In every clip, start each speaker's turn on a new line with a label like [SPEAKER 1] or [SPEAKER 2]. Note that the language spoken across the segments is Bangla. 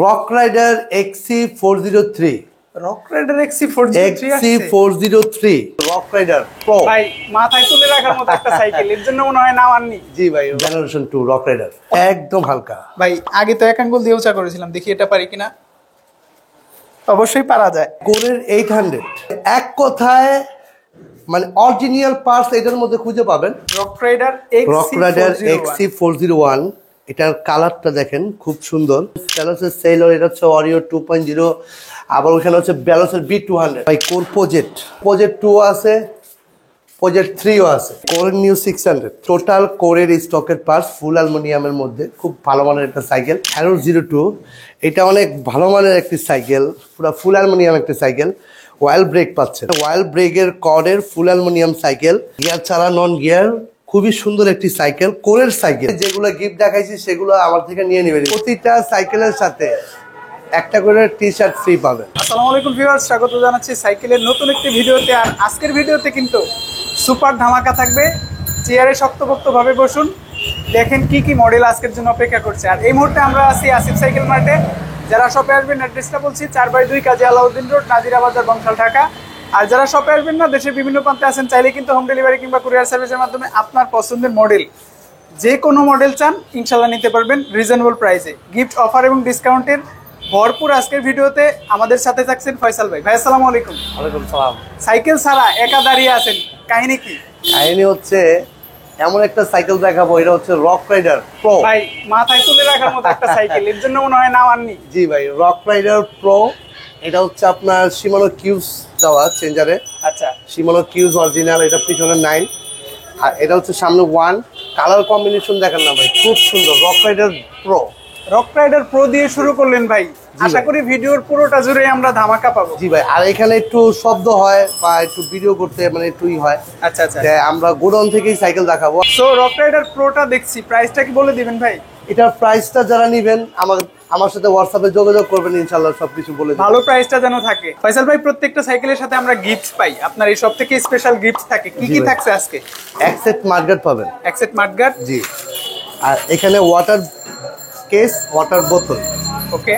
[SPEAKER 1] Rock rider XC403
[SPEAKER 2] rock rider XC403
[SPEAKER 1] rock rider pro
[SPEAKER 2] ভাই মাথায় তুলে রাখার মতো একটা সাইকেল, এর জন্য মনে হয় নাম আননি।
[SPEAKER 1] জি ভাই, জেনারেশন 2 রক রাইডার একদম হালকা।
[SPEAKER 2] ভাই আগে তো এক আঙ্গুল দিয়ে উঁচা করেছিলাম, দেখি এটা পারি কিনা। অবশ্যই পারা যায়।
[SPEAKER 1] কোরের 800 এক কথায় মানে অরিজিনাল পার্টস এটার মধ্যে খুঁজে পাবেন।
[SPEAKER 2] রক রাইডার
[SPEAKER 1] XC401 এটার কালারটা দেখেন খুব সুন্দর। ব্যালোসের সেলর, এটা হচ্ছে অরিও 2.0, আবার ওখানে হচ্ছে ব্যালোসের B200। ভাই কোর প্রজেক্ট 2 আছে, প্রজেক্ট 3ও আছে। কোরের নিউ 600 টোটাল কোরের স্টকের পার্টস ফুল অ্যালুমিনিয়ামের মধ্যে, খুব ভালো মানের একটা সাইকেল। হ্যারো 02 এটা অনেক ভালো মানের একটি সাইকেল, পুরো ফুল অ্যালুমিনিয়াম একটা সাইকেল। ওয়াইল ব্রেক পাচ্ছেন, ওয়াইল ব্রেকের কর্ডের ফুল অ্যালুমিনিয়াম সাইকেল, গিয়ার ছাড়া নন গিয়ার, খুবই সুন্দর একটি সাইকেল, কোরের সাইকেল। যেগুলো গিফট দেখাইছি সেগুলো আমার থেকে নিয়ে নেবেন। প্রতিটা সাইকেলের সাথে একটা করে টি-শার্ট ফ্রি পাবেন।
[SPEAKER 2] আসসালামু আলাইকুম ভিউয়ার্স, স্বাগত জানাচ্ছি সাইকেলের নতুন একটি ভিডিওতে। আর আজকের ভিডিওতে কিন্তু সুপার ধামাকা থাকবে। চেয়ারে শক্তপোক্তভাবে বসুন, দেখেন কি কি মডেল আজকের জন্য অপেক্ষা করছে। আর এই মুহূর্তে আমরা আছি আসিফ সাইকেল মার্টে। যারা শপে আসবেন অ্যাড্রেসটা বলছি, 4/2 কাজী আলাউদ্দিন রোড, নাজিরা বাজার, বংশাল, ঢাকা। আর যারা শপে আসবেন না, দেশের বিভিন্ন প্রান্তে আছেন, চাইলে কিন্তু হোম ডেলিভারি কিংবা কুরিয়ার সার্ভিসের মাধ্যমে আপনার পছন্দের মডেল, যে কোনো মডেল চান ইনশাল্লাহ নিতে পারবেন রিজনেবল প্রাইসে। গিফট অফার এবং ডিসকাউন্টের ভরপুর আজকের ভিডিওতে আমাদের সাথে থাকছেন ফয়সাল ভাই। ভাই আসসালামু আলাইকুম।
[SPEAKER 1] ওয়ালাইকুম সালাম।
[SPEAKER 2] সাইকেল ছাড়া একা দাঁড়িয়ে আছেন, কাহিনী কি?
[SPEAKER 1] কাহিনী হচ্ছে এমন একটা সাইকেল দেখাবো, এটা হচ্ছে রক রাইডার প্রো।
[SPEAKER 2] ভাই মাথায় তুলে রাখার মতো একটা সাইকেল, এর জন্য মনে হয় নাম আননি।
[SPEAKER 1] জি ভাই, রক রাইডার প্রো। এটা হচ্ছে আপনার শিমানো কিউজ দেওয়া চেঞ্জারে।
[SPEAKER 2] আচ্ছা,
[SPEAKER 1] শিমানো কিউজ অরিজিনাল, এটা পিছনে 9 আর এটা হচ্ছে সামনে 1। কালার কম্বিনেশন দেখেন না ভাই, খুব সুন্দর। Rock rider pro,
[SPEAKER 2] rock rider pro দিয়ে শুরু করলেন ভাই, আশা করি ভিডিওর পুরোটা জুড়ে আমরা ধামাকা পাবো।
[SPEAKER 1] জি ভাই, আর এখানে একটু শব্দ হয় বা একটু ভিডিও করতে মানে একটুই হয়।
[SPEAKER 2] আচ্ছা আচ্ছা,
[SPEAKER 1] আমরা গোডাউন থেকেই সাইকেল দেখাবো।
[SPEAKER 2] সো রক রাইডার প্রোটা দেখছি, প্রাইসটা কি বলে দিবেন ভাই?
[SPEAKER 1] এটার প্রাইসটা যারা নেবেন আমার সাথে হোয়াটসঅ্যাপে যোগাযোগ করবেন, ইনশাআল্লাহ সবকিছু বলে দেব।
[SPEAKER 2] ভালো প্রাইসটা যেন থাকে। ফয়সাল ভাই, প্রত্যেকটা সাইকেলের সাথে আমরা গিফট পাই, আপনার এই সব থেকে স্পেশাল গিফট থাকে। কি কি থাকছে আজকে?
[SPEAKER 1] এক সেট মাডগার্ড পাবেন।
[SPEAKER 2] এক সেট মাডগার্ড,
[SPEAKER 1] জি। আর এখানে ওয়াটার কেস, ওয়াটার বোতল।
[SPEAKER 2] ওকে।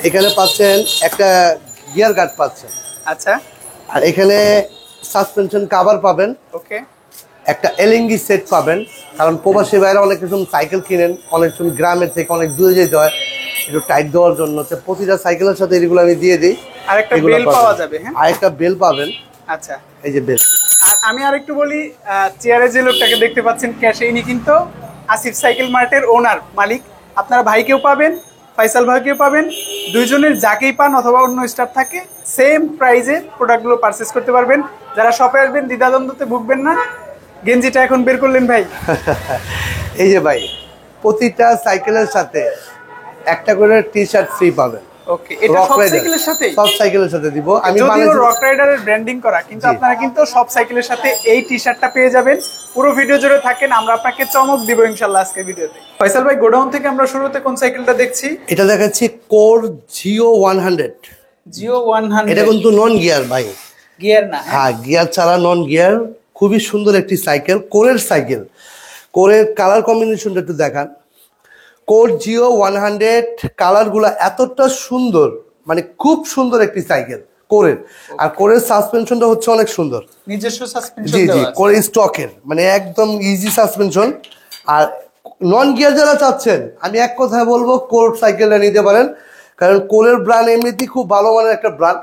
[SPEAKER 1] এখানে পাচ্ছেন একটা গিয়ার গার্ড পাচ্ছেন।
[SPEAKER 2] আচ্ছা।
[SPEAKER 1] আর এখানে সাসপেনশন কভার পাবেন।
[SPEAKER 2] ওকে।
[SPEAKER 1] একটা এলএনজি সেট পাবেন, কারণ প্রবাসী ভাইরা অনেক কিছু সাইকেল কিনেন, অনেক সময় গ্রামের থেকে অনেক দূরে যেতে হয়, একটু টাইট দেওয়ার জন্য। প্রতিটা সাইকেলের সাথে এগুলো আমি দিয়ে দিই।
[SPEAKER 2] আর একটা বেল পাওয়া যাবে। হ্যাঁ,
[SPEAKER 1] আর একটা বেল পাবেন।
[SPEAKER 2] আচ্ছা,
[SPEAKER 1] এই যে বেল।
[SPEAKER 2] আর আমি আরেকটু বলি, চেয়ারে যে লোকটাকে দেখতে পাচ্ছেন ক্যাশে, ইনি কিন্তু আসিফ সাইকেল মার্টের ওনার, মালিক। আপনারা ভাইকেও পাবেন, ফয়সাল ভাইকেও পাবেন, দুইজনের যাকেই পান অথবা অন্য স্টাফ থাকে, সেম প্রাইজে প্রোডাক্টগুলো পারচেস করতে পারবেন। যারা শপে আসবেন দ্বিধাদ্বন্দ্বতে ভুগবেন না। গেঞ্জিটা এখন বের করলেন ভাই।
[SPEAKER 1] এই যে ভাই, প্রতিটা সাইকেলের সাথে একটা করে টি-শার্ট ফ্রি পাবেন।
[SPEAKER 2] ওকে, এটা সব সাইকেলের সাথে?
[SPEAKER 1] সব সাইকেলের সাথে দিব আমি।
[SPEAKER 2] যদিও রক রাইডারের ব্র্যান্ডিং করা, কিন্তু আপনারা কিন্তু সব সাইকেলের সাথে এই টি-শার্টটা পেয়ে যাবেন। পুরো ভিডিও জুড়ে থাকেন, আমরা আপনাকে চমক দিব ইনশাআল্লাহ আজকের ভিডিওতে। ফয়সাল ভাই, গোডাউন থেকে আমরা শুরুতে কোন সাইকেলটা দেখছি?
[SPEAKER 1] এটা দেখাচ্ছি কোর জিও 100।
[SPEAKER 2] জিও 100,
[SPEAKER 1] এটা কিন্তু নন গিয়ার ভাই,
[SPEAKER 2] গিয়ার না।
[SPEAKER 1] হ্যাঁ, গিয়ার ছাড়া নন গিয়ার, খুবই সুন্দর একটি সাইকেল, কোরের সাইকেল। কোরের কালার কম্বিনেশনটা একটু দেখান। কোর জিও 100 কালারগুলো এতটা সুন্দর, মানে খুব সুন্দর একটি সাইকেল কোরের। আর কোরের সাসপেনশনটা হচ্ছে অনেক সুন্দর,
[SPEAKER 2] নিজস্ব সাসপেনশন।
[SPEAKER 1] জি জি, কোরের স্টকের, মানে একদম ইজি সাসপেনশন। আর নন গিয়ার যারা চাচ্ছেন, আমি এক কথায় বলবো কোর সাইকেলটা নিতে পারেন, কারণ কোরের ব্র্যান্ড এমনিতেই খুব ভালো মানের একটা ব্র্যান্ড,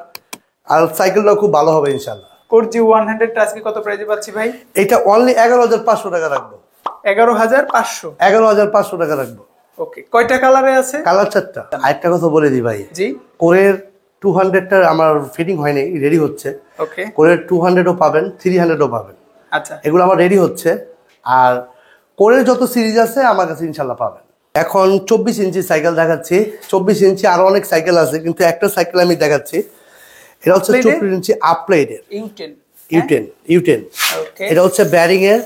[SPEAKER 1] আর সাইকেলটা খুব ভালো হবে ইনশাআল্লাহ।
[SPEAKER 2] কোর জিও 100 আজকে কত প্রাইসে পাচ্ছি ভাই?
[SPEAKER 1] এটা অনলি 11,500 টাকা রাখবো।
[SPEAKER 2] 11,500?
[SPEAKER 1] 11,500 টাকা রাখবো।
[SPEAKER 2] ওকে, কয়টা কালারে আছে?
[SPEAKER 1] কালার 4টা। আরেকটা কথা বলে দিই ভাই,
[SPEAKER 2] জি।
[SPEAKER 1] কোরের 200টা আমার ফিটিং হয়নি, রেডি হচ্ছে।
[SPEAKER 2] ওকে।
[SPEAKER 1] কোরের 200ও পাবেন, 300ও পাবেন।
[SPEAKER 2] আচ্ছা,
[SPEAKER 1] এগুলো আমার রেডি হচ্ছে। আর কোরের যত সিরিজ আছে আমার কাছে ইনশাল্লাহ পাবেন। এখন 24 ইঞ্চি সাইকেল দেখাচ্ছি। 24 ইঞ্চি আরো অনেক সাইকেল আছে, কিন্তু একটা সাইকেল আমি দেখাচ্ছি। এটা হচ্ছে 24 ইঞ্চি আপলাইডের ইউটেন। এটা হচ্ছে ব্যারিং এর,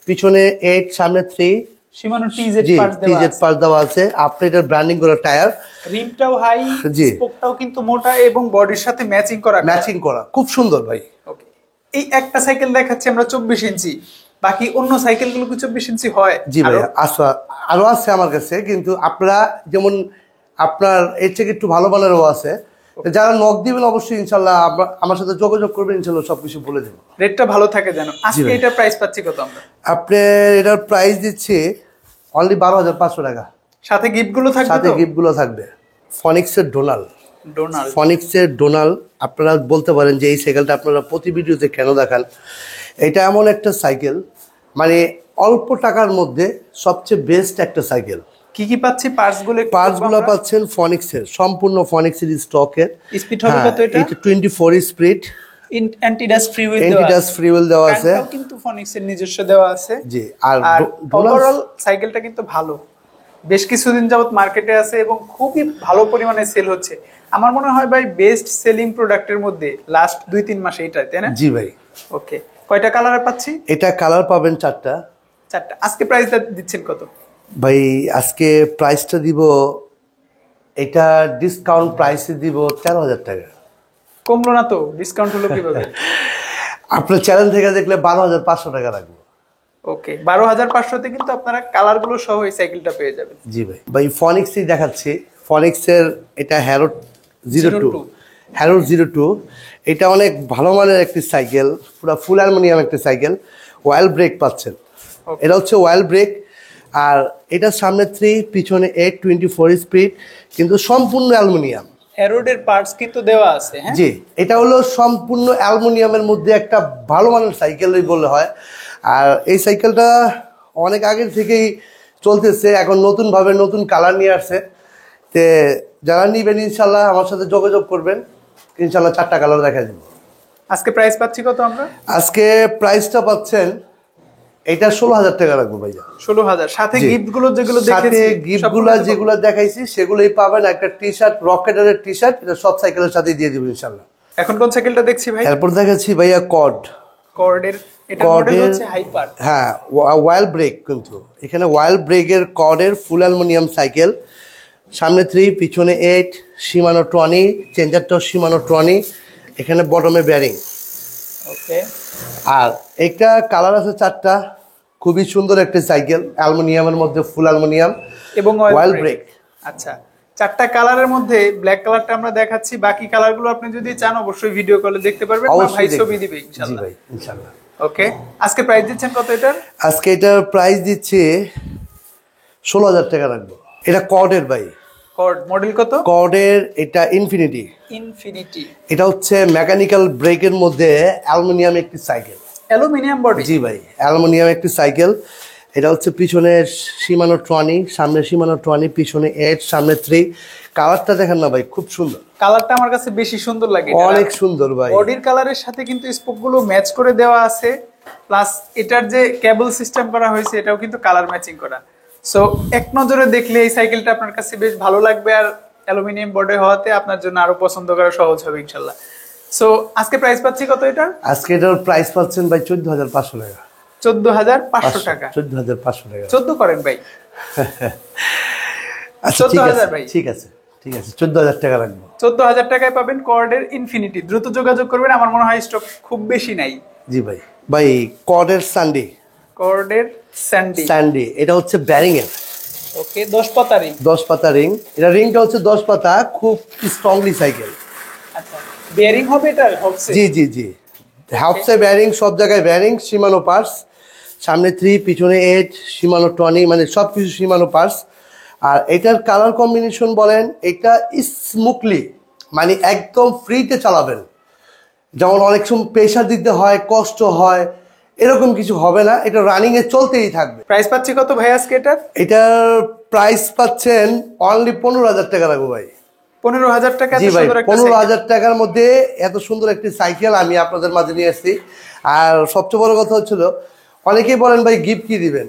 [SPEAKER 1] পিছনে 8, সামনে 3,
[SPEAKER 2] শিমানো টিজেড পার্টস
[SPEAKER 1] দেওয়া আছে। আপলাইডের ব্র্যান্ডিং করা টায়ার,
[SPEAKER 2] রিমটাও হাই, স্পোকটাও কিন্তু মোটা এবং বডির সাথে ম্যাচিং করা,
[SPEAKER 1] খুব সুন্দর ভাই।
[SPEAKER 2] ওকে, এই একটা সাইকেল দেখাচ্ছি আমরা 24 ইঞ্চি, বাকি অন্য সাইকেলগুলো কি 24 ইঞ্চি হয়?
[SPEAKER 1] জি ভাই, আরো আছে আমার কাছে, কিন্তু আপনারা যেমন আপনার এর থেকে একটু ভালো মানেরও আছে। যারা নক দিবেন অবশ্যই ইনশাল্লাহ আমার সাথে যোগাযোগ করবেন, ইনশাল্লাহ সবকিছু বলে দেবো।
[SPEAKER 2] রেটটা ভালো থাকে যেন। আজকে এটা প্রাইস পাচ্ছি কত আমরা?
[SPEAKER 1] আপনার এটার প্রাইস দিচ্ছি অনলি 12,500 টাকা।
[SPEAKER 2] সাথে গিফটগুলো থাকবে,
[SPEAKER 1] সাথে গিফটগুলো থাকবে। ফনিক্সের ডোনাল, ফনিক্সের ডোনাল। আপনারা বলতে পারেন যে এই সাইকেলটা আপনারা প্রতি ভিডিওতে কেন দেখান। এটা এমন একটা সাইকেল, মানে অল্প টাকার মধ্যে সবচেয়ে বেস্ট একটা সাইকেল।
[SPEAKER 2] কি কি পাচ্ছি? পার্টসগুলো
[SPEAKER 1] পাচ্ছেন ফনিক্সের, সম্পূর্ণ ফনিক্সের স্টকের।
[SPEAKER 2] স্পিড হবে কত এটা?
[SPEAKER 1] 24 স্পিড।
[SPEAKER 2] অ্যান্টি-ডাস্ট ফ্রি হুইল
[SPEAKER 1] দেওয়া আছে।
[SPEAKER 2] এটাও কিন্তু ফনিক্সের নিজস্ব দেওয়া আছে।
[SPEAKER 1] জি, আর
[SPEAKER 2] ওভারঅল সাইকেলটা কিন্তু ভালো। বেশ কিছুদিন যাবত মার্কেটে আছে এবং খুবই ভালো পরিমাণে সেল হচ্ছে। আমার মনে হয় ভাই বেস্ট সেলিং প্রোডাক্টের মধ্যে লাস্ট 2-3 মাসে এটাই, তাই না?
[SPEAKER 1] জি ভাই।
[SPEAKER 2] ওকে, কয়টা কালারে পাচ্ছি?
[SPEAKER 1] এটা কালার পাবেন 4টা।
[SPEAKER 2] আজকে প্রাইসটা দিচ্ছেন কত
[SPEAKER 1] ভাই? আজকে প্রাইসটা দিব, এটা ডিসকাউন্ট প্রাইসে দিব 13,000 টাকা।
[SPEAKER 2] কমলো না তো? ডিসকাউন্ট হলো কিভাবে?
[SPEAKER 1] আপনার চ্যানেল থেকে দেখলে 12,500 টাকা রাখবো।
[SPEAKER 2] ওকে, 12,500 তে কিন্তু আপনারা কালারগুলো সহ এই সাইকেলটা পেয়ে যাবেন।
[SPEAKER 1] জি ভাই। ভাই ফনিক্সই দেখাচ্ছি। ফনিক্সের এটা হ্যারো 02। এটা অনেক ভালো মানের একটি সাইকেল, পুরো ফুল অ্যালুমিনিয়াম একটা সাইকেল। ওয়াইল ব্রেক পাচ্ছেন। এটা হচ্ছে ওয়াইল ব্রেক, আর এটা সামনে 3, পিছনে 8, 24 স্পিড, কিন্তু সম্পূর্ণ অ্যালুমিনিয়াম।
[SPEAKER 2] হ্যারোডের পার্টস কিন্তু দেওয়া আছে। হ্যাঁ
[SPEAKER 1] জি, এটা হলো সম্পূর্ণ অ্যালুমিনিয়ামের মধ্যে একটা ভালো মানের সাইকেলই বললে হয়। আর এই সাইকেলটা অনেক আগের থেকেই চলতেছে, এখন নতুনভাবে নতুন কালার নিয়ে আসছে। তে যারা নিবেন ইনশাল্লাহ আমার সাথে যোগাযোগ করবেন, ইনশাল্লাহ 4টা কালার দেখা দেবো।
[SPEAKER 2] আজকে প্রাইস পাচ্ছি কত আমরা?
[SPEAKER 1] আজকে প্রাইসটা পাচ্ছেন এটা 16,000 টাকা রাখবো ভাইয়া।
[SPEAKER 2] 16,000 সাথে গিফটগুলো যেগুলো
[SPEAKER 1] সাথে গিফটগুলো যেগুলো দেখাইছি সেগুলোই পাবেন। একটা টি-শার্ট, রকেটারের টি-শার্ট, এটা সব সাইকেলের সাথে দিয়ে দিব ইনশাল্লাহ।
[SPEAKER 2] এখন কোন সাইকেলটা দেখছি ভাই?
[SPEAKER 1] এরপর দেখাচ্ছি ভাইয়া
[SPEAKER 2] কর্ডের। এটা মডেল হচ্ছে হাইপার।
[SPEAKER 1] হ্যাঁ, ওয়াইল ব্রেক, কিন্তু এখানে ওয়াইল ব্রেকের কর্ডের ফুল অ্যালুমিনিয়াম সাইকেল। সামনে 3, পিছনে 8, শিমানো 20, চেঞ্জারটাও শিমানো 20, এখানে বটমে ব্যারিং।
[SPEAKER 2] ওকে,
[SPEAKER 1] আর একটা কালার আছে 4টা। খুবই সুন্দর একটা সাইকেল, অ্যালুমিনিয়ামের মধ্যে ফুল অ্যালুমিনিয়াম
[SPEAKER 2] এবং
[SPEAKER 1] ওয়াইল ব্রেক।
[SPEAKER 2] আচ্ছা, 4টা কালারের মধ্যে ব্ল্যাক কালারটা আমরা দেখাচ্ছি। বাকি কালারগুলো আপনি যদি চান অবশ্যই ভিডিও কলে দেখতে পারবেন, ভাই ছবি দিবে ইনশাআল্লাহ।
[SPEAKER 1] জি ভাই, ইনশাআল্লাহ।
[SPEAKER 2] ওকে, আজকে প্রাইস দিচ্ছেন কত এটার?
[SPEAKER 1] আজকে এটার প্রাইস দিচ্ছে 16,000 টাকা রাখবো। এটা কর্ডের ভাই।
[SPEAKER 2] কর্ড মডেল কত?
[SPEAKER 1] কর্ডের এটা ইনফিনিটি। এটা হচ্ছে মেকানিক্যাল ব্রেকের মধ্যে অ্যালুমিনিয়াম একটি সাইকেল।
[SPEAKER 2] Aluminium body?
[SPEAKER 1] জি ভাই, অ্যালুমিনিয়াম একটি সাইকেল। এটা হচ্ছে পিছনে শিমানো 20, সামনে শিমানো 20, পিছনে 8, সামনে 3। কালারটা দেখেন না ভাই, খুব সুন্দর।
[SPEAKER 2] কালারটা আমার কাছে বেশি সুন্দর লাগে,
[SPEAKER 1] অনেক সুন্দর ভাই।
[SPEAKER 2] বডির কালারের সাথে কিন্তু স্পোকগুলো ম্যাচ করে দেওয়া আছে, প্লাস এটার যে কেবল সিস্টেম করা হয়েছে এটাও কিন্তু কালার ম্যাচিং করা। সো এক নজরে দেখলে এই সাইকেলটা আপনার কাছে বেশ ভালো লাগবে, আর অ্যালুমিনিয়াম বডি হওয়াতে আপনার জন্য আরো পছন্দ করা সহজ হবে ইনশাআল্লাহ। সো আজকে প্রাইস পাচ্ছি কত এটা?
[SPEAKER 1] আজকে এটার প্রাইস পাচ্ছেন ভাই 14,500 টাকা।
[SPEAKER 2] 14,500 টাকা?
[SPEAKER 1] 14,500 টাকা।
[SPEAKER 2] 14 করেন ভাই।
[SPEAKER 1] আচ্ছা, 14,000 ভাই। ঠিক আছে, 14,000 টাকা রাখবো।
[SPEAKER 2] 14,000 টাকায় পাবেন কর্ডের ইনফিনিটি। দ্রুত যোগাযোগ করবেন, আমার মনে হয় স্টক খুব বেশি নাই।
[SPEAKER 1] জি ভাই। কর্ডের স্যান্ডি। এটা হচ্ছে ব্যারিং এর।
[SPEAKER 2] ওকে, 10 পাতা রিং।
[SPEAKER 1] 10 পাতা রিং। এটা রিংটা হচ্ছে 10 পাতা, খুব স্ট্রংলি সাইকেল।
[SPEAKER 2] আচ্ছা, বেয়ারিং হবে এটা হচ্ছে?
[SPEAKER 1] জি। হাফসে ব্যারিং, সব জায়গায় ব্যারিং, শিমানো পার্টস। সামনে 3, পিছনে 8, শিমানো 20, মানে সবকিছু শিমানো পার্টস। আর এটার কালার কম্বিনেশন বলেন, এটা স্মুথলি, মানে একদম ফ্রিতে চালাবেন। যেমন অনেক সময় প্রেশার দিতে হয়, কষ্ট হয়, এরকম কিছু হবে না। এটা রানিং এ চলতেই থাকবে।
[SPEAKER 2] প্রাইস পাচ্ছি কত ভাই আজকে এটার?
[SPEAKER 1] এটার প্রাইস পাচ্ছেন অনলি 15,000 টাকা রাখবো ভাই।
[SPEAKER 2] 15,000 টাকা?
[SPEAKER 1] জি ভাই, 15,000 টাকার মধ্যে এত সুন্দর একটি সাইকেল আমি আপনাদের মাঝে নিয়ে এসেছি। আর সবচেয়ে বড় কথা হচ্ছিল, অনেকেই বলেন ভাই গিফট কি দিবেন,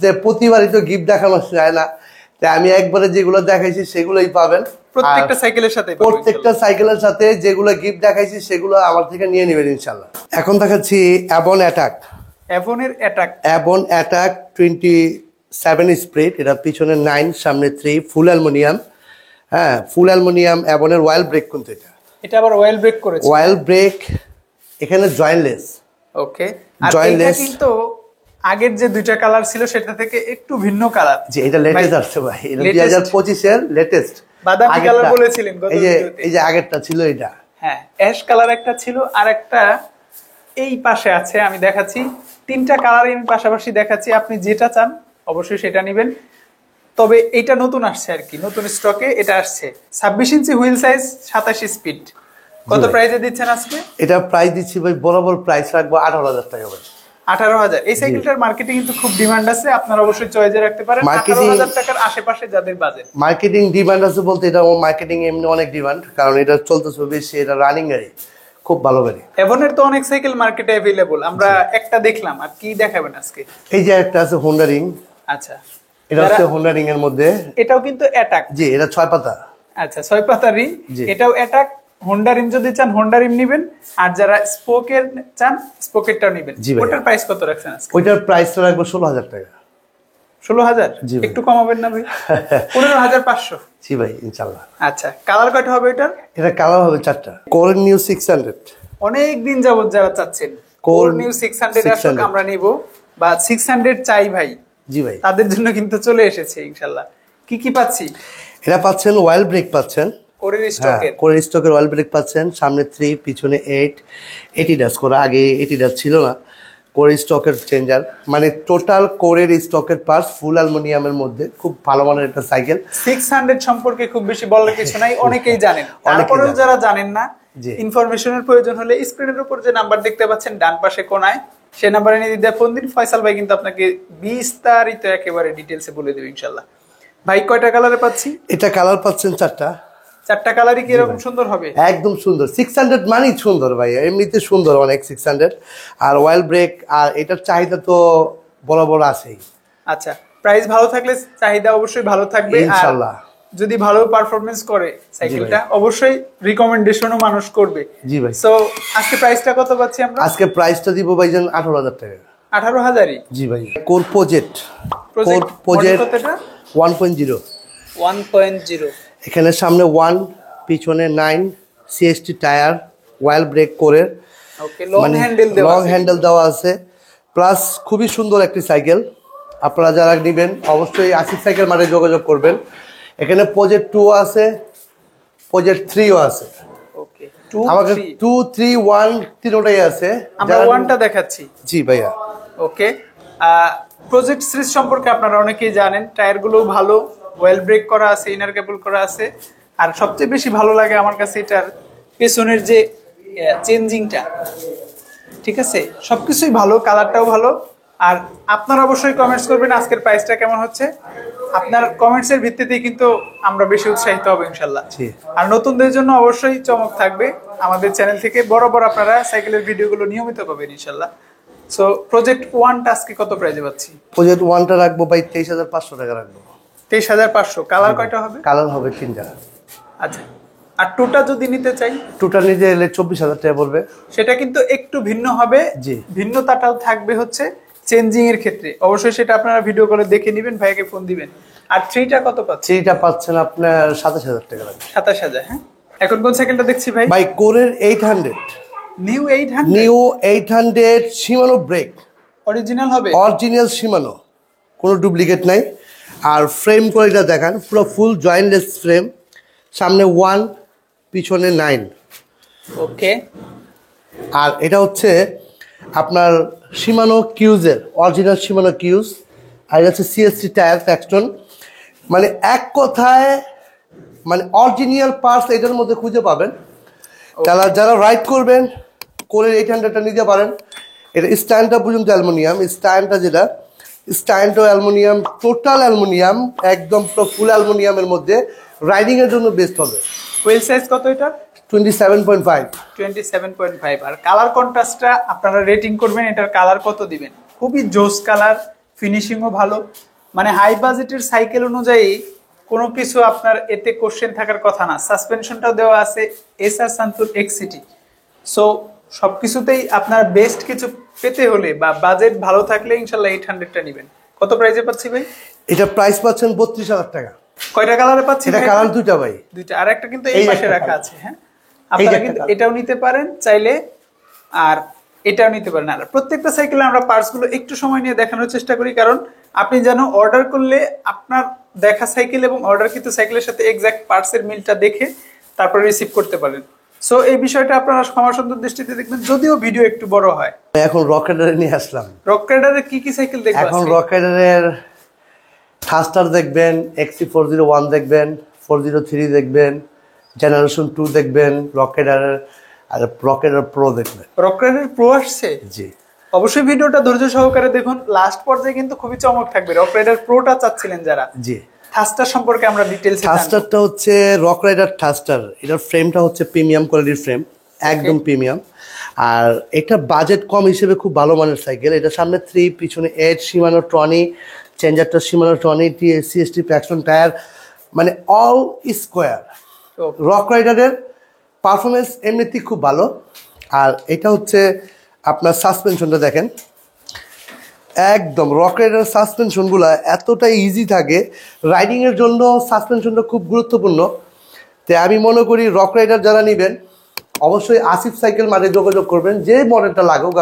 [SPEAKER 1] যে প্রতিবারই তো গিফট দেখানো যায় না। তাই আমি একবারে যেগুলো দেখাইছি সেগুলোই পাবেন
[SPEAKER 2] প্রত্যেকটা সাইকেলের সাথে।
[SPEAKER 1] প্রত্যেকটা সাইকেলের সাথে যেগুলো গিফট দেখাইছি সেগুলো আমার থেকে নিয়ে নেবেন ইনশাল্লাহ। এখন দেখাচ্ছি অ্যাবন অ্যাটাক। অ্যাবন attack 27 spirit. এটা পিছনে 9, সামনে 3, ফুল অ্যালুমিনিয়াম। হ্যাঁ, ফুল অ্যালুমিনিয়াম অ্যাবনের ওয়াইল ব্রেক। কিন্তু
[SPEAKER 2] এটা আবার ওয়াইল ব্রেক করেছে?
[SPEAKER 1] ওয়াইল ব্রেক, এখানে জয়েন্টলেস।
[SPEAKER 2] ওকে, আর এটা কিন্তু আগের যে দুইটা কালার ছিল সেটা থেকে একটু ভিন্ন কালার।
[SPEAKER 1] জি, এটা লেটেস্ট আসছে ভাই, এটা 2025 এর লেটেস্ট।
[SPEAKER 2] বাদামি কালার বলেছিলেন গত ভিডিওতে।
[SPEAKER 1] এই যে আগেরটা ছিল এটা,
[SPEAKER 2] হ্যাঁ অ্যাশ কালার একটা ছিল, আর একটা এই পাশে আছে, আমি দেখাচ্ছি। তিনটা কালারই আমি পাশাপাশি দেখাচ্ছি, আপনি যেটা চান অবশ্যই সেটা নেবেন। তবে এটা নতুন আসছে আর কি, নতুন স্টকে এটা আসছে। 26 ইঞ্চি হুইল সাইজ, 27 স্পিড। কত প্রাইসে দিচ্ছেন আজকে?
[SPEAKER 1] এটা প্রাইস দিচ্ছি ভাই, বরাবর প্রাইস রাখবো 18,000 টাকা ভাই।
[SPEAKER 2] 18,000। এই সাইকেলটার মার্কেটে কিন্তু খুব ডিমান্ড আছে, আপনারা অবশ্যই চয়েসে রাখতে পারেন। 18,000 টাকার আশেপাশে যাদের বাজেট।
[SPEAKER 1] মার্কেটিং ডিমান্ড আছে বলতে, এটা মার্কেটিং এমনি অনেক ডিমান্ড, কারণ এটা চলতেছে বেশি, এটা রানিং গাড়ি, খুব ভালো গাড়ি।
[SPEAKER 2] এভনের তো অনেক সাইকেল মার্কেটে अवेलेबल, আমরা একটা দেখলাম। আর কি দেখাবেন আজকে?
[SPEAKER 1] এই যে একটা আছে হোন্ডা রিং।
[SPEAKER 2] আচ্ছা,
[SPEAKER 1] এটা হচ্ছে হোন্ডা রিং এর মধ্যে,
[SPEAKER 2] এটাও কিন্তু অ্যাটাক।
[SPEAKER 1] জি এটা 6 পাতা।
[SPEAKER 2] আচ্ছা 6 পাতা রিং, এটাও অ্যাটাক। হোন্ডা রিম যদি চান হোন্ডা রিম নেবেন, আর যারা স্পোকের চান স্পোকেরটাও নেবেন। ওটার প্রাইস কত রাখছেন আজকে?
[SPEAKER 1] ওইটার প্রাইসটা রাখবো 16,000 টাকা।
[SPEAKER 2] 16,000? একটু কমাবেন না ভাই? 15,500।
[SPEAKER 1] জি ভাই ইনশাআল্লাহ।
[SPEAKER 2] আচ্ছা, কালার কয়টা হবে এটার?
[SPEAKER 1] এটা কালার হবে 4টা। কোর নিউ 600,
[SPEAKER 2] অনেক দিন যাবত যারা চাচ্ছেন কোর নিউ 600 আসলে আমরা নিব, বা 600 চাই ভাই।
[SPEAKER 1] জি ভাই,
[SPEAKER 2] তাদের জন্য কিন্তু চলে এসেছে ইনশাআল্লাহ। কি কি পাচ্ছি?
[SPEAKER 1] এটা পাচ্ছেন অয়েল ব্রেক পাচ্ছেন,
[SPEAKER 2] কোরের স্টকের।
[SPEAKER 1] কোরের স্টকের অয়েল ব্রেক পাচ্ছেন, সামনে 3 পিছনে 8, এটিডাস করা, আগে এটিডাস ছিল না। কোরের স্টকের চেঞ্জার, মানে টোটাল কোরের স্টকের পার্টস ফুল অ্যালুমিনিয়ামের মধ্যে, খুব ভালো মানের একটা সাইকেল।
[SPEAKER 2] 600 সম্পর্কে খুব বেশি বলার কিছু নাই, অনেকেই জানেন। তারপরেও যারা জানেন না, ইনফরমেশনের প্রয়োজন হলে স্ক্রিনের উপর যে নাম্বার দেখতে পাচ্ছেন ডান পাশে কোনায়, সেই নাম্বারে নিয়ে ফোন দিন। ফয়সাল ভাই কিন্তু আপনাকে বিস্তারিত একেবারে ডিটেইলসে বলে দেবে ইনশাআল্লাহ। ভাই কয়টা কালারে পাচ্ছি?
[SPEAKER 1] এটা কালার পাচ্ছেন 4টা।
[SPEAKER 2] 4টা কালারই কি এরকম সুন্দর হবে?
[SPEAKER 1] একদম সুন্দর। 600 মানেই সুন্দর ভাই, এমনিতে সুন্দর অনেক 600। আর অয়েল ব্রেক, আর এটার চাহিদা তো বড় বড় আছেই।
[SPEAKER 2] আচ্ছা, প্রাইস ভালো থাকলে চাহিদা অবশ্যই ভালো থাকবে
[SPEAKER 1] ইনশাআল্লাহ।
[SPEAKER 2] যদি ভালো পারফরম্যান্স করে সাইকেলটা, অবশ্যই রিকমেন্ডেশনও মানুষ করবে।
[SPEAKER 1] জি ভাই।
[SPEAKER 2] সো আজকে প্রাইসটা কত পাচ্ছি আমরা?
[SPEAKER 1] আজকে প্রাইসটা দিব ভাইজান 18,000 টাকা।
[SPEAKER 2] 18,000ই?
[SPEAKER 1] জি ভাই। Core project 1.0।
[SPEAKER 2] 1.0।
[SPEAKER 1] এখানে সামনে 1, পিছনে 9, সিএসটি টায়ার, অয়েল ব্রেক করে,
[SPEAKER 2] ওকে, লং হ্যান্ডেল
[SPEAKER 1] দেওয়া আছে। প্লাস খুবই সুন্দর একটি সাইকেল। আপনারা যারা নেবেন অবশ্যই আসিফ সাইকেল মার্টে যোগাযোগ করবেন। এখানে প্রজেক্ট 2 আছে, প্রজেক্ট 3ও আছে।
[SPEAKER 2] ওকে,
[SPEAKER 1] আমাকে 2, 3, 1 তিনটাই আছে।
[SPEAKER 2] আমরা 1টা দেখাচ্ছি।
[SPEAKER 1] জি ভাইয়া।
[SPEAKER 2] ওকে, প্রজেক্ট সিরিজ সম্পর্কে আপনারা অনেকেই জানেন, টায়ারগুলো ভালো, ওয়েল ব্রেক করা আছে, ইনার কেবল করা আছে। আর সবচেয়ে বেশি ভালো লাগে আমার কাছে এটার পেছনের যে চেঞ্জিংটা, ঠিক আছে, সবকিছুই ভালো, কালারটাও ভালো। আর আপনারা অবশ্যই কমেন্টস করবেন আজকের প্রাইসটা কেমন হচ্ছে। আপনার কমেন্টসের ভিত্তিতেই কিন্তু আমরা বেশি উৎসাহিত হব ইনশাল্লাহ। আর নতুনদের জন্য অবশ্যই চমক থাকবে আমাদের চ্যানেল থেকে, বরাবর আপনারা সাইকেলের ভিডিওগুলো নিয়মিত পাবেন ইনশাল্লাহ। সো প্রজেক্ট 1টা আজকে কত প্রাইসে পাচ্ছি?
[SPEAKER 1] প্রজেক্ট 1টা রাখবো ভাই 23,500 টাকা রাখবো।
[SPEAKER 2] 23,500। কালার কয়টা হবে?
[SPEAKER 1] কালার হবে 3টা।
[SPEAKER 2] আচ্ছা, আর 2টা যদি নিতে চাই?
[SPEAKER 1] 2টা নিতে এলে 24,000 টাকা পড়বে।
[SPEAKER 2] সেটা কিন্তু একটু ভিন্ন হবে।
[SPEAKER 1] জি,
[SPEAKER 2] ভিন্নতাটাও থাকবে হচ্ছে চেঞ্জিং এর ক্ষেত্রে। অবশ্যই সেটা আপনারা ভিডিও কলে দেখে নেবেন, ভাইকে ফোন দিবেন। আর 3টা কত পাচ্ছেন?
[SPEAKER 1] 3টা পাচ্ছেন আপনার 27,000 টাকা লাগবে।
[SPEAKER 2] 27,000। হ্যাঁ, এখন কোন সাইকেলটা দেখছি ভাই?
[SPEAKER 1] ভাই কোরের 800,
[SPEAKER 2] new 800।
[SPEAKER 1] New 800 Shimano brake,
[SPEAKER 2] original হবে?
[SPEAKER 1] অরিজিনাল শিমানো, কোনো ডুপ্লিকেট নাই। আর ফ্রেম কোয়ালিটিটা দেখান, পুরো ফুল জয়েন্টলেস ফ্রেম, সামনে 1, পিছনে 9।
[SPEAKER 2] ওকে,
[SPEAKER 1] আর এটা হচ্ছে আপনার শিমানো কিউজের, অরিজিনাল শিমানো কিউজ। আর এটা হচ্ছে সিএসসি টায়ার প্যাক্সটন। মানে এক কথায় মানে অরিজিনাল পার্টস এটার মধ্যে খুঁজে পাবেন। তারা যারা রাইড করবেন কোরের 800টা নিতে পারেন। এটা স্ট্যান্ডটা পর্যন্ত অ্যালুমিনিয়াম, স্ট্যান্ডটা যেটা স্ট্যান্ডও অ্যালুমিনিয়াম, টোটাল অ্যালুমিনিয়াম, একদম পুরো ফুল অ্যালুমিনিয়ামের মধ্যে, রাইডিংয়ের জন্য বেস্ট হবে।
[SPEAKER 2] হুইল সাইজ কত এটা?
[SPEAKER 1] 27.5।
[SPEAKER 2] 27.5। আর কালার কন্ট্রাস্টটা আপনারা রেটিং করবেন, এটার কালার কত দিবেন? খুবই জোস কালার, ফিনিশিংও ভালো। মানে হাই বাজেটের সাইকেল অনুযায়ী কোনো কিছু আপনার এতে কোশ্চেন থাকার কথা না। সাসপেনশনটাও দেওয়া আছে এসআর সান্তুর এক্সিটি। সো সবকিছুতেই আপনার বেস্ট কিছু পেতে হলে বা বাজেট ভালো থাকলে ইনশাল্লাহ 800টা নেবেন। কত প্রাইসে পাচ্ছি ভাই?
[SPEAKER 1] এটা প্রাইস পাচ্ছেন 32,000 টাকা।
[SPEAKER 2] কয়টা কালারে পাচ্ছি?
[SPEAKER 1] এটা কালার 2টা ভাই।
[SPEAKER 2] 2টা। আর একটা কিন্তু এই পাশে রাখা আছে। হ্যাঁ, আপনারা কিন্তু এটাও নিতে পারেন চাইলে, আর এটাও নিতে পারেন। আর প্রত্যেকটা সাইকেলে আমরা পার্টসগুলো একটু সময় নিয়ে দেখানোর চেষ্টা করি, কারণ আপনি যেন অর্ডার করলে আপনার দেখা সাইকেল এবং অর্ডারকৃত সাইকেলের সাথে এক্সাক্ট পার্টসের মিলটা দেখে তারপরে রিসিভ করতে পারেন। সো এই বিষয়টা আপনারা ক্ষমা সুন্দর দৃষ্টিতে দেখবেন, যদিও ভিডিও একটু বড় হয়।
[SPEAKER 1] এখন রক রাইডারে নিয়ে আসলাম।
[SPEAKER 2] রক রাইডারের কি সাইকেল দেখবেন?
[SPEAKER 1] এখন রক রাইডারের থাস্টার দেখবেন, XC401 দেখবেন, 403 দেখবেন, জেনারেশন 2 দেখবেন, রক রাইডারের আর রক রাইডার প্রো দেখবেন।
[SPEAKER 2] রক রাইডার প্রো আসছে?
[SPEAKER 1] জি,
[SPEAKER 2] অবশ্যই ভিডিওটা ধৈর্য সহকারে দেখুন, লাস্ট পর্যায়ে কিন্তু খুবই চমক থাকবে। রক রাইডার প্রোটা চাচ্ছিলেন যারা,
[SPEAKER 1] জি।
[SPEAKER 2] থাস্টার সম্পর্কে আমরা ডিটেইলস জানব।
[SPEAKER 1] থাস্টারটা হচ্ছে রক রাইডার থাস্টার, এটার ফ্রেমটা হচ্ছে প্রিমিয়াম কোয়ালিটির ফ্রেম, একদম প্রিমিয়াম। আর এটা বাজেট কম হিসেবে খুব ভালো মানের সাইকেল। এটা সামনে 3, পিছনে 8, শিমানো ট্রনি, চেঞ্জারটা শিমানো ট্রনি, CST প্যাকশন টায়ার, মানে অল স্কোয়ার। রক রাইডারের পারফরমেন্স এমনিতেই খুব ভালো। আর এটা হচ্ছে আপনার সাসপেনশনটা দেখেন, একদম রক রাইডার সাসপেনশনগুলো এতটাই ইজি থাকে, রাইডিংয়ের জন্য সাসপেনশনটা খুব গুরুত্বপূর্ণ। তো আমি মনে করি রক রাইডার যারা নেবেন অবশ্যই আসিফ সাইকেল মার্টে যোগাযোগ করবেন। যে মডেলটা লাগুক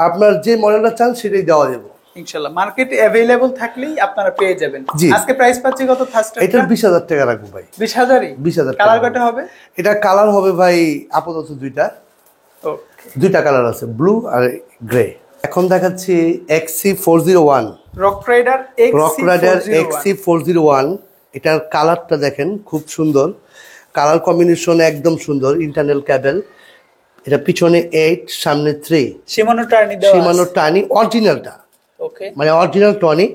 [SPEAKER 1] আপনার যে মডেলটা চান সেটাই দেওয়া যাবে
[SPEAKER 2] ইনশাআল্লাহ। মার্কেটে अवेलेबल থাকলেই আপনারা পেয়ে যাবেন।
[SPEAKER 1] জি।
[SPEAKER 2] আজকে প্রাইস পাচ্ছি কত থাস্টার?
[SPEAKER 1] এটা 20,000 টাকা রাখবো ভাই।
[SPEAKER 2] 20,000-ই?
[SPEAKER 1] 20,000
[SPEAKER 2] কালার কয়টা হবে?
[SPEAKER 1] এটা কালার হবে ভাই আপাতত দুইটা।
[SPEAKER 2] ওকে,
[SPEAKER 1] দুইটা কালার আছে, ব্লু আর গ্রে। এখন দেখাচ্ছি XC401,
[SPEAKER 2] রক রাইডার
[SPEAKER 1] XC401। এটার কালারটা দেখেন খুব সুন্দর, কালার কম্বিনেশন একদম সুন্দর। ইন্টারনাল ক্যাবেল, এটা পিছনে 8, সামনে 3,
[SPEAKER 2] শিমানো টার্নি দেওয়া আছে।
[SPEAKER 1] শিমানো টার্নি অরিজিনালটা,
[SPEAKER 2] ওকে,
[SPEAKER 1] মানে অরিজিনাল টনি।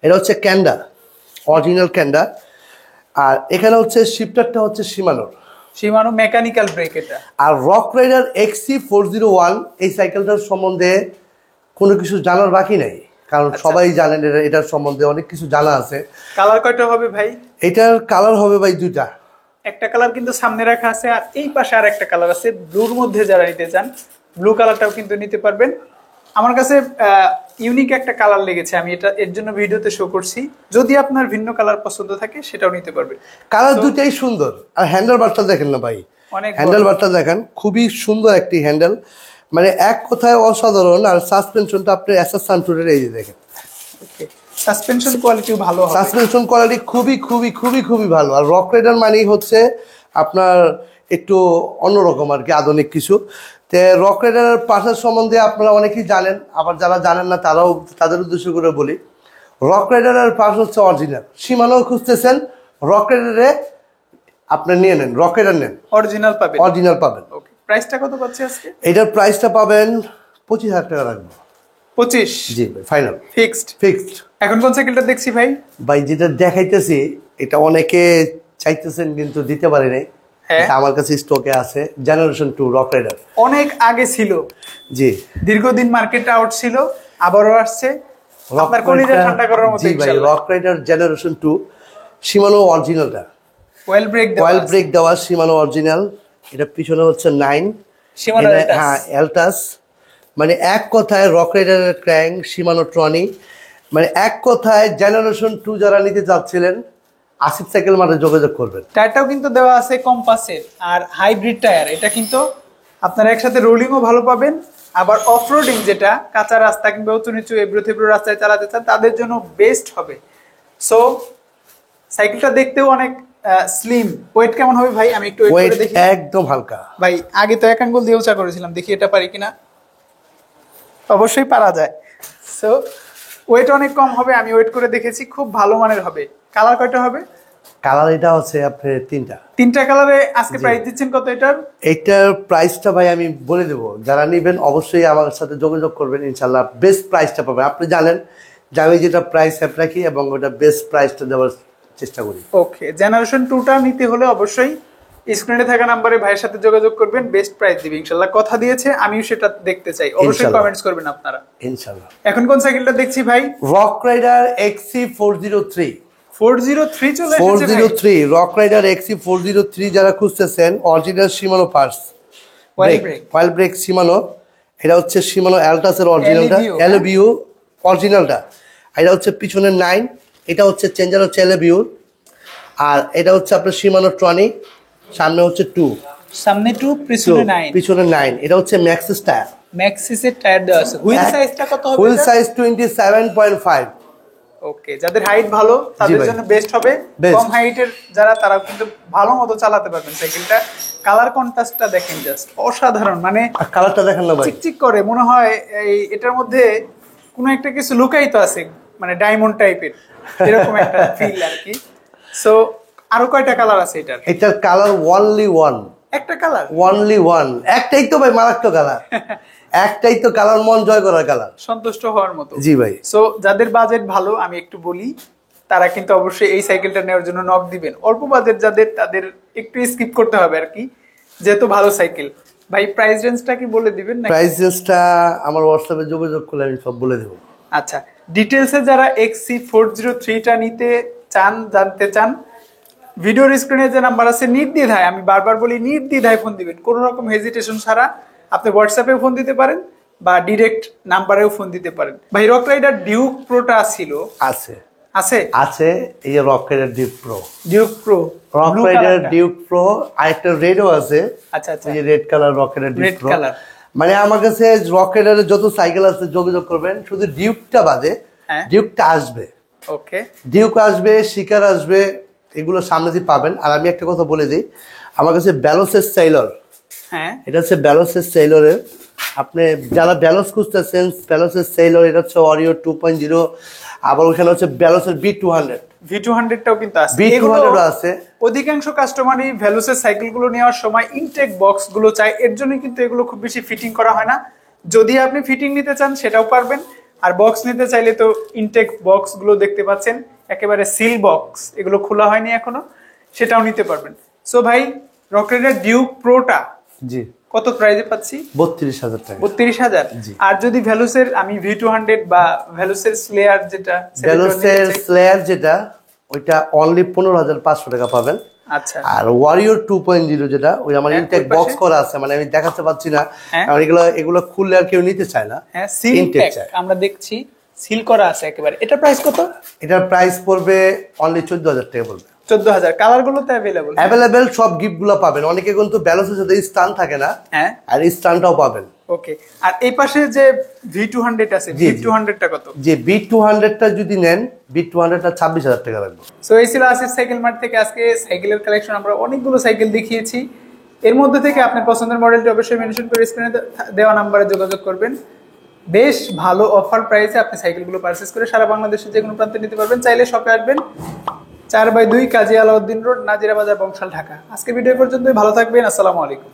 [SPEAKER 1] এটা হচ্ছে ক্যান্ডা, অরিজিনাল ক্যান্ডা। আর এখানে হচ্ছে শিফটারটা হচ্ছে শিমানো
[SPEAKER 2] মেকানিক্যাল ব্রেক এটা।
[SPEAKER 1] আর রক রাইডার XC401 এই সাইকেলটার সম্বন্ধে কোনো কিছু জানার বাকি নাই, কারণ সবাই জানেন এটার সম্বন্ধে অনেক কিছু জানা আছে।
[SPEAKER 2] কালার কয়টা হবে ভাই?
[SPEAKER 1] এটার কালার হবে ভাই দুইটা।
[SPEAKER 2] একটা কালার কিন্তু সামনে রাখা আছে, আর এই পাশে আর একটা কালার আছে ব্লুর মধ্যে। যারা নিতে চান ব্লু কালারটাও কিন্তু নিতে পারবেন। আমার কাছে ইউনিক একটা কালার লেগেছে, আমি এটা এর জন্য ভিডিওতে শো করছি। যদি আপনার ভিন্ন কালার পছন্দ থাকে সেটাও নিতে পারবেন।
[SPEAKER 1] কালার দুটাই সুন্দর। আর হ্যান্ডেল বারটা দেখেন না ভাই, হ্যান্ডেল বারটা দেখেন, খুবই সুন্দর একটি হ্যান্ডেল, মানে এক কথায় অসাধারণ। আর সাসপেনশনটা আপনি এসএস সানটুরের এই যে দেখেন,
[SPEAKER 2] ওকে, সাসপেনশন কোয়ালিটিও ভালো হবে।
[SPEAKER 1] সাসপেনশন কোয়ালিটি খুবই খুবই খুবই খুবই ভালো। আর রক রাইডার মানেই হচ্ছে আপনার একটু অন্যরকম আর কি, আধুনিক কিছু। তো রক রাইডারের পাশের সম্বন্ধে আপনারা অনেকেই জানেন, আবার যারা জানেন না তারাও তাদের উদ্দেশ্য করে বলি। রক রাইডারের পাশ হচ্ছে অরিজিনাল। শিমানো খুঁজতেছেন, রক রাইডারে আপনি নিয়ে নেন, রক রাইডার নেন,
[SPEAKER 2] অরিজিনাল পাবেন।
[SPEAKER 1] অরিজিনাল পাবেন।
[SPEAKER 2] ওকে, প্রাইসটা কত পাচ্ছি আজকে?
[SPEAKER 1] এটার প্রাইসটা পাবেন 25,000 টাকা রাখবো।
[SPEAKER 2] 25?
[SPEAKER 1] জি ভাই, ফাইনাল, ফিক্সড।
[SPEAKER 2] এখন কোন সাইকেলটা দেখছি ভাই?
[SPEAKER 1] ভাই যেটা দেখাইতেছি এটা অনেকে চাইতেছেন কিন্তু দিতে পারি নাই। আমার কাছে স্টকে আছে, জেনারেশন 2 রক রাইডার।
[SPEAKER 2] অনেক আগে ছিল,
[SPEAKER 1] জি,
[SPEAKER 2] দীর্ঘদিন মার্কেটে আউট ছিল, আবারও আসছে। আপনার কলিজা ঠান্ডা করার মতো।
[SPEAKER 1] জি ভাই, রক রাইডার জেনারেশন 2, শিমানো অরিজিনালটা,
[SPEAKER 2] ওয়েল ব্রেক
[SPEAKER 1] দেওয়া শিমানো অরিজিনাল। এটা পিছনে হচ্ছে 9,
[SPEAKER 2] শিমানো এলটাস।
[SPEAKER 1] হ্যাঁ, এলটাস। মানে এক কথায় রক রাইডারের ক্র্যাঙ্ক, শিমানো ট্রনি, মানে এক কথায় জেনারেশন 2 যারা নিতে চাচ্ছিলেন আসিফ সাইকেল মার্টে যোগাযোগ করবেন।
[SPEAKER 2] টায়ারটাও কিন্তু দেওয়া আছে কম্পাসের আর হাইব্রিড টায়ার। এটা কিন্তু আপনারা একসাথে রোলিংও ভালো পাবেন, আবার অফরোডিং যেটা কাঁচা রাস্তা কিংবা উঁচু নিচু এবড়ো থেবড়ো রাস্তায় চালাতে চান তাদের জন্য বেস্ট হবে। সো সাইকেলটা দেখতেও অনেক স্লিম। ওয়েট কেমন হবে ভাই? আমি একটু ওয়েট করে দেখি।
[SPEAKER 1] একদম হালকা
[SPEAKER 2] ভাই, আগে তো এক আঙ্গুল দিয়ে উঁচা করেছিলাম, দেখি এটা পারি কিনা। অবশ্যই পারা যায়। সো ওয়েট অনেক কম হবে, আমি ওয়েট করে দেখেছি, খুব ভালো মানের হবে। কালার কয়টা হবে?
[SPEAKER 1] কালার এটা হচ্ছে আপনার
[SPEAKER 2] তিনটা কালারে। আজকে প্রাইস দিচ্ছেন কত এটার?
[SPEAKER 1] এইটার প্রাইসটা ভাই আমি বলে দেবো, যারা নেবেন অবশ্যই আমার সাথে যোগাযোগ করবেন, ইনশাল্লাহ বেস্ট প্রাইসটা পাবেন। আপনি জানেন যে আমি যেটা প্রাইস অ্যাপ রাখি এবং ওটা বেস্ট প্রাইসটা দেওয়ার চেষ্টা করি।
[SPEAKER 2] ওকে, জেনারেশন 2টা নিতে হলে অবশ্যই স্ক্রিনে থাকা নাম্বারে ভাইয়ের সাথে যোগাযোগ করবেন, বেস্ট প্রাইস দিবে ইনশাআল্লাহ। কথা দিয়েছে, আমিও সেটা দেখতে চাই। অবশ্যই কমেন্টস করবেন আপনারা ইনশাআল্লাহ। এখন কোন সাইকেলটা দেখছি ভাই?
[SPEAKER 1] Rock rider XC403।
[SPEAKER 2] 403 চলে এসেছে ভাই।
[SPEAKER 1] 403 রক রাইডার XC403 যারা খুঁজতেছেন, অরিজিনাল শিমানো পার্টস, ওয়েল ব্রেক শিমানো। এটা হচ্ছে শিমানো এলটাসের অরিজিনালটা, এলবিউ অরিজিনালটা। এটা হচ্ছে পিছনে 9, এটা হচ্ছে চেঞ্জার হচ্ছে এলবিউ। আর এটা হচ্ছে আপনার শিমানো ট্রনি, সামনে হচ্ছে 2,
[SPEAKER 2] সামনে 2
[SPEAKER 1] পিছনে 9। এটা হচ্ছে ম্যাক্সিস টায়ার,
[SPEAKER 2] ম্যাক্সিসের টায়ার দেওয়া আছে। হুইল সাইজটা কত হবে?
[SPEAKER 1] Wheel size 27.5।
[SPEAKER 2] ওকে, যাদের হাইট ভালো তাদের
[SPEAKER 1] ভাই।
[SPEAKER 2] জন্য বেস্ট হবে।
[SPEAKER 1] Best।
[SPEAKER 2] কম হাইটের যারা তারা কিন্তু ভালো মতো চালাতে পারবেন সাইকেলটা। কালার কন্ট্রাস্টটা দেখেন জাস্ট অসাধারণ, মানে
[SPEAKER 1] আর কালারটা দেখেন না ভাই,
[SPEAKER 2] চিকচিক করে, মনে হয় এই এটার মধ্যে কোনো একটা কিছু লুকায়িত আছে, মানে ডায়মন্ড টাইপের এরকম একটা ফিল আর কি। সো আরো কয়টা কালার আছে এটার?
[SPEAKER 1] এটার কালার ওয়ানলি ওয়ান,
[SPEAKER 2] একটা কালার,
[SPEAKER 1] ওয়ানলি ওয়ান, একটাই তো ভাই মারাত্মক কালার, একটাই তো কালার, মন জয় করার কালার।
[SPEAKER 2] সন্তুষ্ট হওয়ার মতো।
[SPEAKER 1] জি ভাই।
[SPEAKER 2] সো যাদের বাজেট ভালো, আমি একটু বলি, তারা কিন্তু অবশ্যই এই সাইকেলটা নেওয়ার জন্য নক দিবেন। অল্প বাজেট যাদের, তাদের একটু স্কিপ করতে হবে আর কি, যেহেতু ভালো সাইকেল। ভাই প্রাইস রেঞ্জটা কি বলে দিবেন না?
[SPEAKER 1] প্রাইস রেঞ্জটা আমার হোয়াটসঅ্যাপে যোগাযোগ করলে আমি সব বলে দেবো।
[SPEAKER 2] আচ্ছা, ডিটেলসে যারা XC403টা নিতে চান, জানতে চান, ভিডিওর স্ক্রিনে যে নাম্বার আছে, নির্দ্বিধায়, আমি বারবার বলি নির্দ্বিধায় ফোন দিবেন, কোনো রকম হেজিটেশন ছাড়া। আপনি হোয়াটসঅ্যাপেও ফোন দিতে পারেন বা ডিরেক্ট নাম্বারেও ফোন দিতে পারেন। ভাই রক রাইডার ডিউক প্রোটা ছিল?
[SPEAKER 1] আছে
[SPEAKER 2] আছে,
[SPEAKER 1] আছে, এই rock rider duke pro,
[SPEAKER 2] duke pro,
[SPEAKER 1] rock rider duke pro, আরেকটা রেডও আছে।
[SPEAKER 2] আচ্ছা আচ্ছা,
[SPEAKER 1] এই যে red colour rock rider duke
[SPEAKER 2] red
[SPEAKER 1] pro.
[SPEAKER 2] Colour.
[SPEAKER 1] মানে আমার কাছে রক রাইডারের যত সাইকেল আছে যোগাযোগ করবেন, শুধু ডিউকটা বাদে।
[SPEAKER 2] হ্যাঁ।
[SPEAKER 1] ডিউকটা আসবে,
[SPEAKER 2] ওকে,
[SPEAKER 1] ডিউক আসবে, শিকার আসবে, এগুলো সামনে দিয়ে পাবেন। আর আমি একটা কথা বলে দিই, আমার কাছে ব্যালোসের সেলর,
[SPEAKER 2] হ্যাঁ,
[SPEAKER 1] এটা হচ্ছে ব্যালোসের সেলরের। আপনি যারা ব্যালোস খুঁজতেছেন, ব্যালোসের সেলর, এটা হচ্ছে অরিও 2.0, আবার ওখানে হচ্ছে ব্যালোসের B200,
[SPEAKER 2] V200টাও কিন্তু আছে।
[SPEAKER 1] B200 আছে।
[SPEAKER 2] অধিকাংশ কাস্টমারই ভ্যালুসের সাইকেলগুলো নেওয়ার সময় ইনটেক বক্স গুলো চায়, এর জন্য কিন্তু এগুলো খুব বেশি ফিটিং করা হয় না। যদি আপনি ফিটিং নিতে চান সেটাও পারবেন, আর বক্স নিতে চাইলে তো ইনটেক বক্স গুলো দেখতে পাচ্ছেন, একেবারে সিল বক্স, এগুলো খোলা হয়নি এখনো, সেটাও নিতে পারবেন। সো ভাই রক রাইডার ডিউক প্রোটা
[SPEAKER 1] জি,
[SPEAKER 2] কত প্রাইসে পাচ্ছি?
[SPEAKER 1] 32,000 টাকা।
[SPEAKER 2] 32,000।
[SPEAKER 1] জি।
[SPEAKER 2] আর যদি ভ্যালুসের আমি V200 বা ভ্যালুসের স্লেয়ার যেটা,
[SPEAKER 1] ব্যালোসের স্লেয়ার যেটা, ওইটা অনলি 15,500 টাকা পাবেন।
[SPEAKER 2] আচ্ছা,
[SPEAKER 1] আর ওয়ারিয়র 2.0 যেটা, ওই আমার
[SPEAKER 2] হ্যাঁ,
[SPEAKER 1] ইনটেক
[SPEAKER 2] ওই পাশে।
[SPEAKER 1] বক্স করা আছে, মানে আমি দেখাতে পাচ্ছি না,
[SPEAKER 2] হ্যাঁ।
[SPEAKER 1] কারণ এগুলো খুললে আর কেউ নিতে চায় না।
[SPEAKER 2] হ্যাঁ, সিল
[SPEAKER 1] ইনটেক
[SPEAKER 2] প্যাক
[SPEAKER 1] চায়।
[SPEAKER 2] আমরা দেখছি, সিল করা আছে একেবারে। এটা প্রাইস কত?
[SPEAKER 1] এটার প্রাইস পড়বে অনলি 14,000 টাকা পড়বে।
[SPEAKER 2] 14,000। কালার গুলো তো অ্যাভেলেবল?
[SPEAKER 1] অ্যাভেলেবেল, সব গিফট গুলো পাবেন। অনেকে কিন্তু ব্যালেন্সের সাথে স্টান থাকে না,
[SPEAKER 2] হ্যাঁ,
[SPEAKER 1] আর স্টানটাও পাবেন।
[SPEAKER 2] ওকে। আর এই পাশে যে V200 আছে,
[SPEAKER 1] জি, জি।
[SPEAKER 2] V200টা কত?
[SPEAKER 1] যে B200টা যদি নেন, B200টা 26,000 টাকা লাগবে।
[SPEAKER 2] সো এই ছিল আসিফ সাইকেল মার্ট থেকে আজকে সাইকেলের কালেকশন। আমরা অনেকগুলো সাইকেল দেখিয়েছি, এর মধ্যে থেকে আপনার পছন্দের মডেলটি অবশ্যই মেনশন করে স্ক্রিনে দেওয়া নাম্বারে যোগাযোগ করবেন। বেশ ভালো অফার প্রাইসে আপনি সাইকেলগুলো পারচেজ করে সারা বাংলাদেশের যে কোনো প্রান্তে নিতে পারবেন। চাইলে শপে আসবেন, 4/2 কাজী আলাউদ্দিন রোড, নাজিরা বাজার, বংশাল, ঢাকা। আজকে ভিডিও পর্যন্তই, ভালো থাকবেন, আসসালামু আলাইকুম।